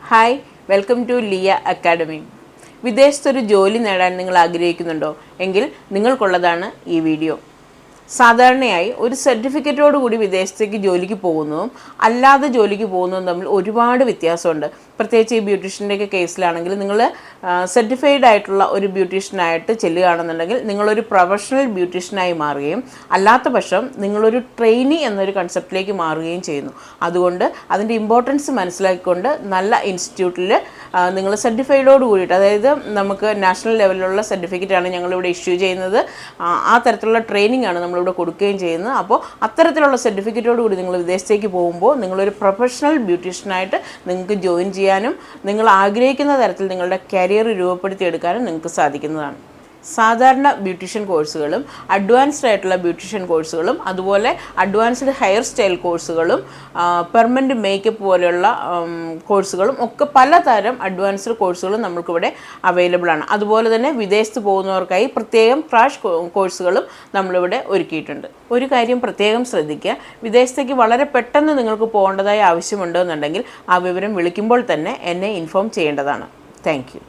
Hi, welcome to Liya academy. വിദേശത്തൊരു ജോലി നേടാൻ നിങ്ങൾ ആഗ്രഹിക്കുന്നുണ്ടോ എങ്കിൽ നിങ്ങൾക്കുള്ളതാണ് ഈ വീഡിയോ. സാധാരണയായി ഒരു സർട്ടിഫിക്കറ്റോട് കൂടി വിദേശത്തേക്ക് ജോലിക്ക് പോകുന്നതും അല്ലാതെ ജോലിക്ക് പോകുന്നതും തമ്മിൽ ഒരുപാട് വ്യത്യാസമുണ്ട്. പ്രത്യേകിച്ച് ഈ ബ്യൂട്ടീഷ്യൻ്റെയൊക്കെ കേസിലാണെങ്കിൽ നിങ്ങൾ സർട്ടിഫൈഡ് ആയിട്ടുള്ള ഒരു ബ്യൂട്ടീഷ്യനായിട്ട് ചെല്ലുകയാണെന്നുണ്ടെങ്കിൽ നിങ്ങളൊരു പ്രൊഫഷണൽ ബ്യൂട്ടീഷ്യനായി മാറുകയും അല്ലാത്ത പക്ഷം നിങ്ങളൊരു ട്രെയിനി എന്നൊരു കൺസെപ്റ്റിലേക്ക് മാറുകയും ചെയ്യുന്നു. അതുകൊണ്ട് അതിൻ്റെ ഇമ്പോർട്ടൻസ് മനസ്സിലാക്കിക്കൊണ്ട് നല്ല ഇൻസ്റ്റിറ്റ്യൂട്ടിൽ നിങ്ങൾ സർട്ടിഫൈഡോട് കൂടിയിട്ട്, അതായത് നമുക്ക് നാഷണൽ ലെവലിലുള്ള സർട്ടിഫിക്കറ്റാണ് ഞങ്ങളിവിടെ ഇഷ്യൂ ചെയ്യുന്നത്, ആ തരത്തിലുള്ള ട്രെയിനിങ് ആണ് നമ്മളിവിടെ കൊടുക്കുകയും ചെയ്യുന്നത്. അപ്പോൾ അത്തരത്തിലുള്ള സർട്ടിഫിക്കറ്റോട് കൂടി നിങ്ങൾ വിദേശത്തേക്ക് പോകുമ്പോൾ നിങ്ങളൊരു പ്രൊഫഷണൽ ബ്യൂട്ടീഷ്യനായിട്ട് നിങ്ങൾക്ക് ജോയിൻ ചെയ്യാനും നിങ്ങൾ ആഗ്രഹിക്കുന്ന തരത്തിൽ നിങ്ങളുടെ കരിയർ രൂപപ്പെടുത്തിയെടുക്കാനും നിങ്ങൾക്ക് സാധിക്കുന്നതാണ്. സാധാരണ ബ്യൂട്ടീഷ്യൻ കോഴ്സുകളും അഡ്വാൻസ്ഡ് ആയിട്ടുള്ള ബ്യൂട്ടീഷ്യൻ കോഴ്സുകളും അതുപോലെ അഡ്വാൻസ്ഡ് ഹെയർ സ്റ്റൈൽ കോഴ്സുകളും പെർമനൻറ്റ് മേക്കപ്പ് പോലെയുള്ള കോഴ്സുകളും ഒക്കെ പലതരം അഡ്വാൻസ്ഡ് കോഴ്സുകളും നമ്മൾക്കിവിടെ അവൈലബിൾ ആണ്. അതുപോലെ തന്നെ വിദേശത്ത് പോകുന്നവർക്കായി പ്രത്യേകം ക്രാഷ് കോഴ്സുകളും നമ്മളിവിടെ ഒരുക്കിയിട്ടുണ്ട്. ഒരു കാര്യം പ്രത്യേകം ശ്രദ്ധിക്കുക, വിദേശത്തേക്ക് വളരെ പെട്ടെന്ന് നിങ്ങൾക്ക് പോകേണ്ടതായ ആവശ്യമുണ്ടെന്നുണ്ടെങ്കിൽ ആ വിവരം വിളിക്കുമ്പോൾ തന്നെ എന്നെ ഇൻഫോം ചെയ്യേണ്ടതാണ്. Thank you.